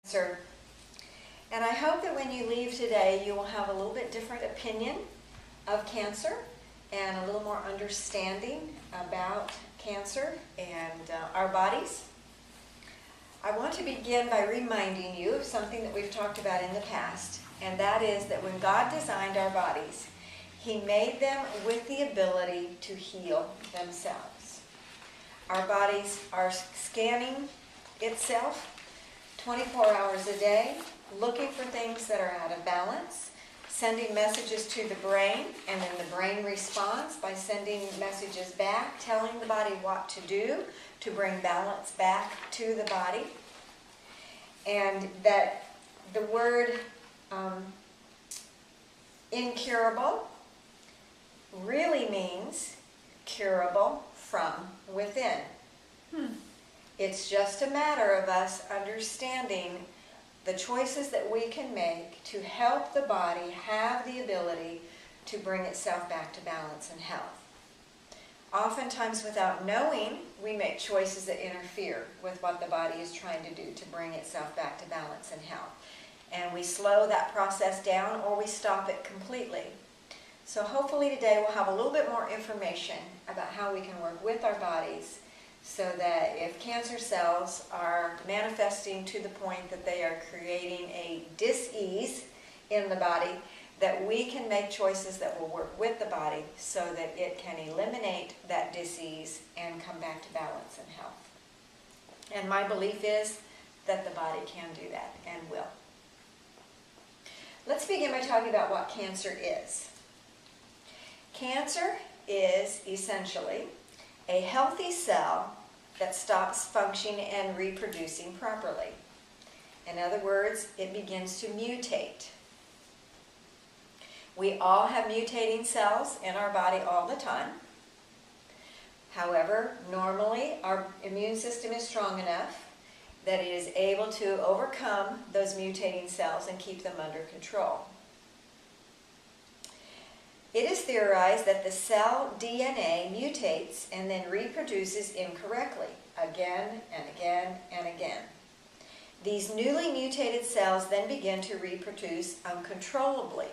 Cancer. And I hope that when you leave today, you will have a little bit different opinion of cancer and a little more understanding about cancer and our bodies. I want to begin by reminding you of something that we've talked about in the past, and that is that when God designed our bodies, He made them with the ability to heal themselves. Our bodies are scanning itself 24 hours a day, looking for things that are out of balance, sending messages to the brain, and then the brain responds by sending messages back, telling the body what to do to bring balance back to the body. And that the word incurable really means curable from within. It's just a matter of us understanding the choices that we can make to help the body have the ability to bring itself back to balance and health. Oftentimes, without knowing, we make choices that interfere with what the body is trying to do to bring itself back to balance and health. And we slow that process down or we stop it completely. So hopefully today we'll have a little bit more information about how we can work with our bodies so that if cancer cells are manifesting to the point that they are creating a dis-ease in the body, that we can make choices that will work with the body so that it can eliminate that dis-ease and come back to balance and health. And my belief is that the body can do that and will. Let's begin by talking about what cancer is. Cancer is essentially a healthy cell that stops functioning and reproducing properly. In other words, it begins to mutate. We all have mutating cells in our body all the time. However, normally our immune system is strong enough that it is able to overcome those mutating cells and keep them under control. It is theorized that the cell DNA mutates and then reproduces incorrectly, again and again and again. These newly mutated cells then begin to reproduce uncontrollably,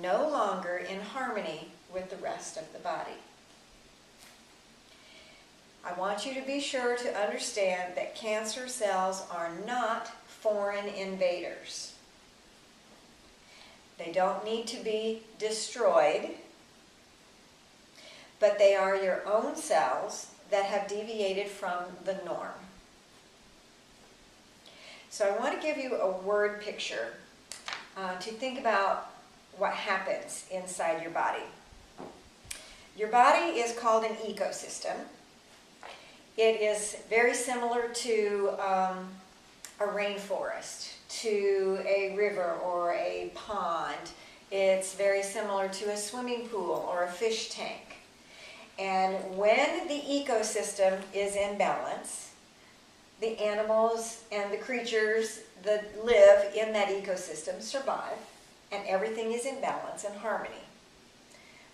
no longer in harmony with the rest of the body. I want you to be sure to understand that cancer cells are not foreign invaders. They don't need to be destroyed, but they are your own cells that have deviated from the norm. So I want to give you a word picture to think about what happens inside your body. Your body is called an ecosystem. It is very similar to a rainforest, to a river or a pond. It's very similar to a swimming pool or a fish tank. And when the ecosystem is in balance, the animals and the creatures that live in that ecosystem survive, and everything is in balance and harmony.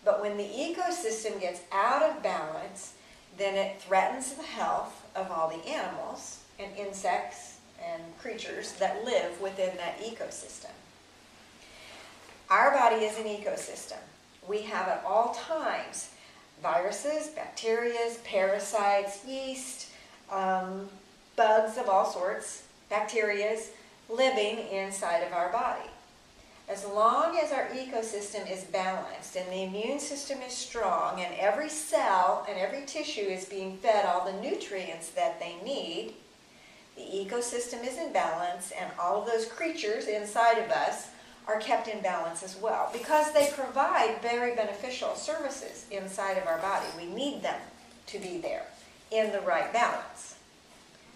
But when the ecosystem gets out of balance, then it threatens the health of all the animals and insects and creatures that live within that ecosystem. Our body is an ecosystem. We have at all times viruses, bacteria, parasites, yeast, bugs of all sorts, bacteria living inside of our body. As long as our ecosystem is balanced and the immune system is strong and every cell and every tissue is being fed all the nutrients that they need, the ecosystem is in balance and all of those creatures inside of us are kept in balance as well because they provide very beneficial services inside of our body. We need them to be there in the right balance.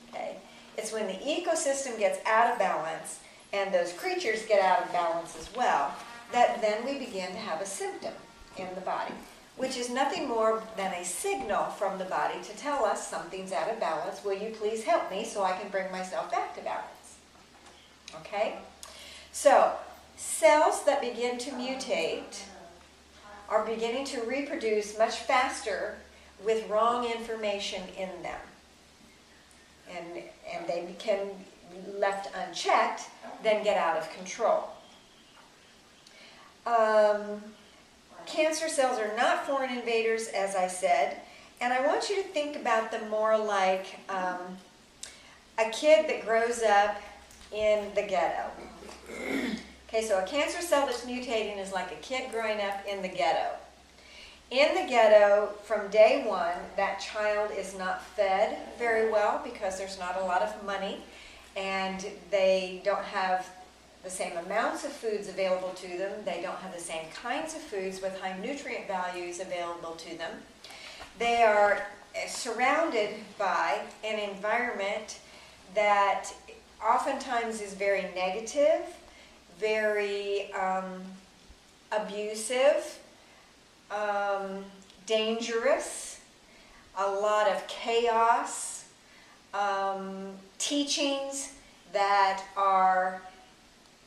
Okay? It's when the ecosystem gets out of balance and those creatures get out of balance as well, that then we begin to have a symptom in the body, which is nothing more than a signal from the body to tell us something's out of balance. Will you please help me so I can bring myself back to balance? Okay? So, cells that begin to mutate are beginning to reproduce much faster with wrong information in them. And they can left unchecked, then get out of control. Cancer cells are not foreign invaders, as I said, and I want you to think about them more like a kid that grows up in the ghetto. Okay, so a cancer cell that's mutating is like a kid growing up in the ghetto. In the ghetto, from day one, that child is not fed very well because there's not a lot of money, and they don't have the same amounts of foods available to them. They don't have the same kinds of foods with high nutrient values available to them. They are surrounded by an environment that oftentimes is very negative, very abusive, dangerous, a lot of chaos, teachings that are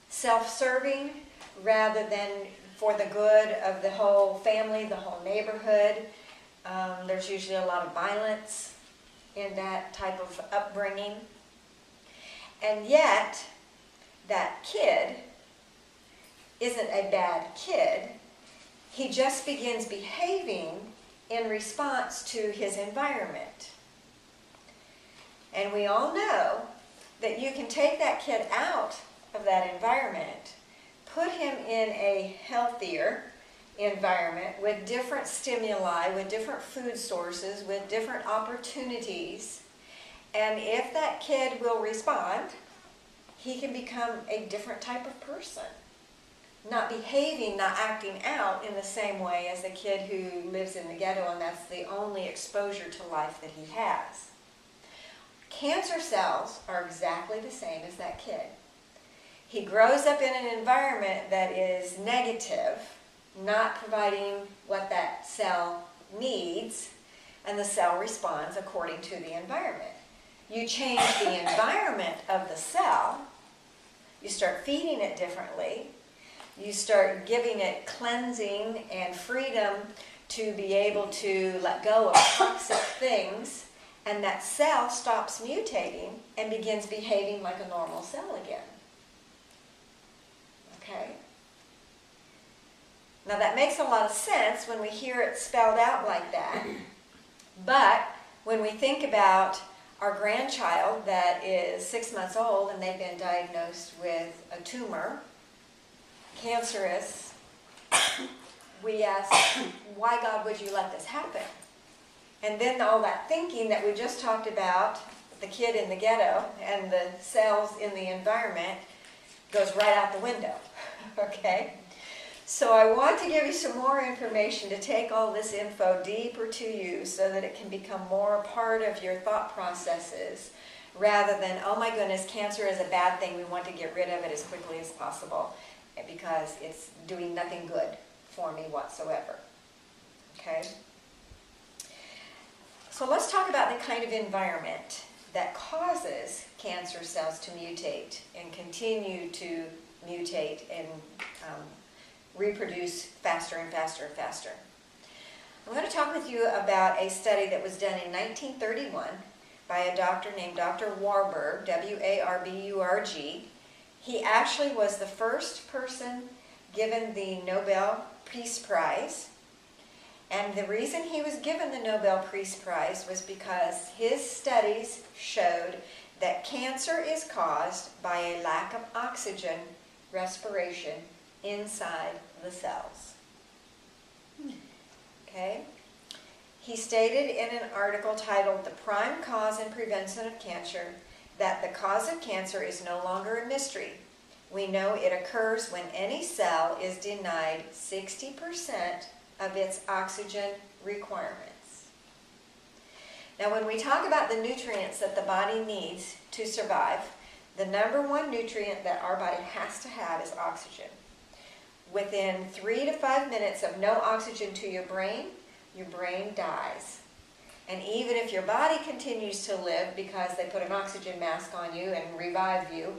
self-serving rather than for the good of the whole family, the whole neighborhood. There's usually a lot of violence in that type of upbringing. And yet, that kid isn't a bad kid. He just begins behaving in response to his environment. And we all know that you can take that kid out of that environment, put him in a healthier environment with different stimuli, with different food sources, with different opportunities, and if that kid will respond, he can become a different type of person. Not behaving, not acting out in the same way as the kid who lives in the ghetto and that's the only exposure to life that he has. Cancer cells are exactly the same as that kid. He grows up in an environment that is negative, not providing what that cell needs, and the cell responds according to the environment. You change the environment of the cell, you start feeding it differently, you start giving it cleansing and freedom to be able to let go of toxic things, and that cell stops mutating and begins behaving like a normal cell again. Okay? Now that makes a lot of sense when we hear it spelled out like that, but when we think about our grandchild that is 6 months old and they've been diagnosed with a tumor, cancerous, we ask, why God would you let this happen? And then all that thinking that we just talked about, the kid in the ghetto and the cells in the environment, goes right out the window, okay? So I want to give you some more information to take all this info deeper to you so that it can become more a part of your thought processes rather than, oh my goodness, cancer is a bad thing, we want to get rid of it as quickly as possible because it's doing nothing good for me whatsoever, okay? So let's talk about the kind of environment that causes cancer cells to mutate and continue to mutate and reproduce faster and faster and faster. I'm going to talk with you about a study that was done in 1931 by a doctor named Dr. Warburg, W-A-R-B-U-R-G. He actually was the first person given the Nobel Peace Prize. And the reason he was given the Nobel Peace Prize was because his studies showed that cancer is caused by a lack of oxygen respiration inside the cells. Okay? He stated in an article titled "The Prime Cause and Prevention of Cancer" that the cause of cancer is no longer a mystery. We know it occurs when any cell is denied 60% of its oxygen requirements. Now when we talk about the nutrients that the body needs to survive, the number one nutrient that our body has to have is oxygen. Within 3 to 5 minutes of no oxygen to your brain dies. And even if your body continues to live because they put an oxygen mask on you and revive you,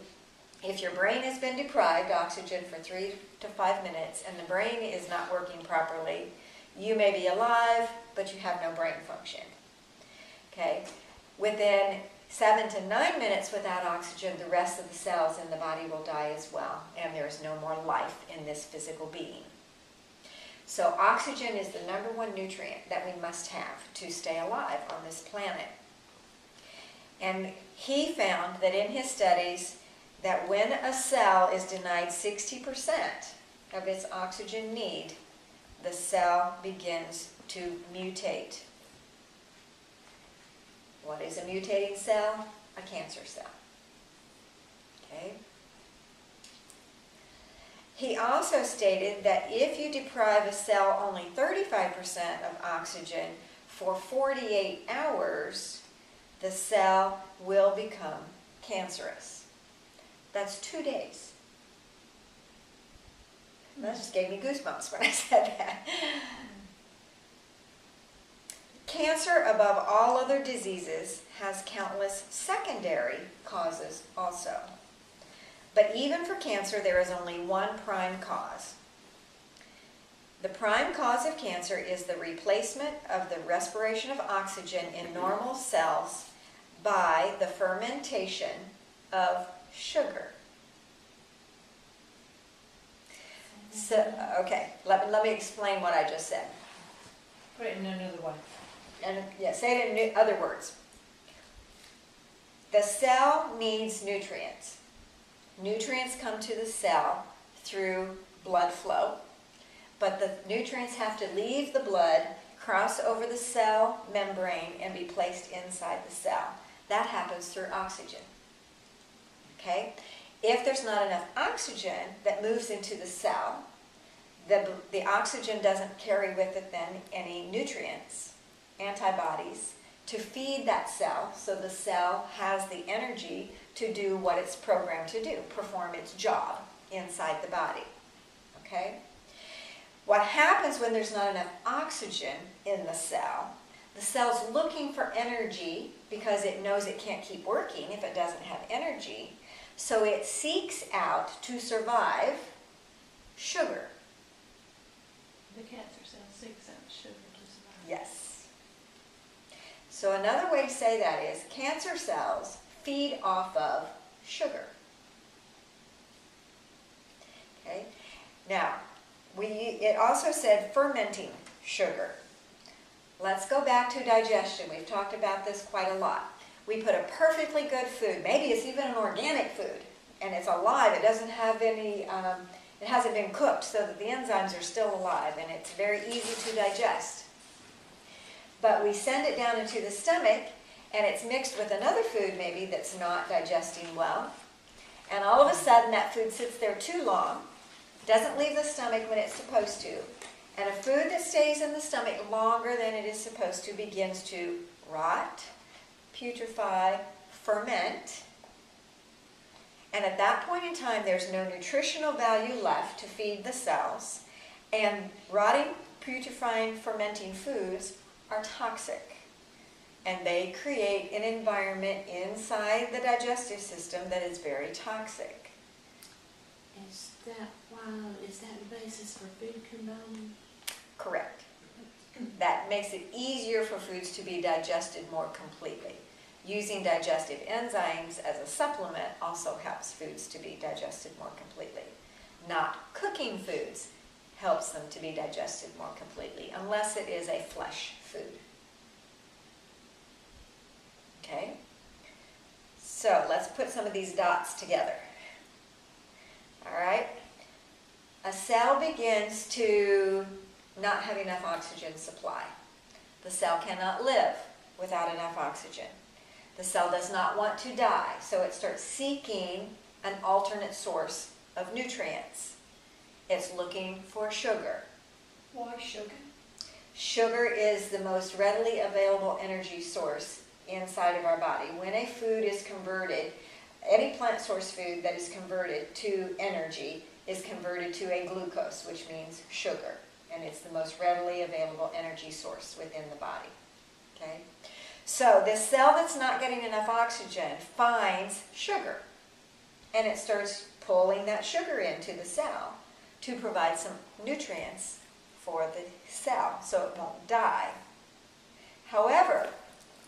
if your brain has been deprived oxygen for 3 to 5 minutes and the brain is not working properly, you may be alive, but you have no brain function. Okay? Within 7 to 9 minutes without oxygen, the rest of the cells in the body will die as well, and there is no more life in this physical being. So oxygen is the #1 nutrient that we must have to stay alive on this planet. And he found that in his studies that when a cell is denied 60% of its oxygen need, the cell begins to mutate. What is a mutating cell? A cancer cell. Okay? He also stated that if you deprive a cell only 35% of oxygen for 48 hours, the cell will become cancerous. That's 2 days. That just gave me goosebumps when I said that. Cancer, above all other diseases, has countless secondary causes also. But even for cancer, there is only one prime cause. The prime cause of cancer is the replacement of the respiration of oxygen in normal cells by the fermentation of sugar. So, okay, let me explain what I just said. Put it in another one. And yeah, say it in other words. The cell needs nutrients. Nutrients come to the cell through blood flow, but the nutrients have to leave the blood, cross over the cell membrane, and be placed inside the cell. That happens through oxygen. Okay? If there's not enough oxygen that moves into the cell, the oxygen doesn't carry with it then any nutrients, antibodies, to feed that cell, so the cell has the energy to do what it's programmed to do, perform its job inside the body. Okay? What happens when there's not enough oxygen in the cell's looking for energy because it knows it can't keep working if it doesn't have energy, so it seeks out to survive sugar. The cancer cell seeks out sugar to survive. Yes. So another way to say that is cancer cells feed off of sugar. Okay? Now, it also said fermenting sugar. Let's go back to digestion. We've talked about this quite a lot. We put a perfectly good food, maybe it's even an organic food, and it's alive. It doesn't have any, it hasn't been cooked so that the enzymes are still alive, and it's very easy to digest. But we send it down into the stomach, and it's mixed with another food maybe that's not digesting well, and all of a sudden that food sits there too long, doesn't leave the stomach when it's supposed to, and a food that stays in the stomach longer than it is supposed to begins to rot, putrefy, ferment, and at that point in time there's no nutritional value left to feed the cells, and rotting, putrefying, fermenting foods are toxic, and they create an environment inside the digestive system that is very toxic. Is that the basis for food condoning? Correct. That makes it easier for foods to be digested more completely. Using digestive enzymes as a supplement also helps foods to be digested more completely. Not cooking foods helps them to be digested more completely, unless it is a flesh food. Okay? So let's put some of these dots together. All right? A cell begins to not have enough oxygen supply. The cell cannot live without enough oxygen. The cell does not want to die, so it starts seeking an alternate source of nutrients. It's looking for sugar. Why sugar? Sugar is the most readily available energy source inside of our body. When a food is converted, any plant source food that is converted to energy is converted to a glucose, which means sugar. And it's the most readily available energy source within the body. Okay? So this cell that's not getting enough oxygen finds sugar. And it starts pulling that sugar into the cell to provide some nutrients for the cell so it won't die. However,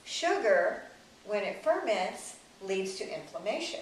sugar when it ferments, leads to inflammation.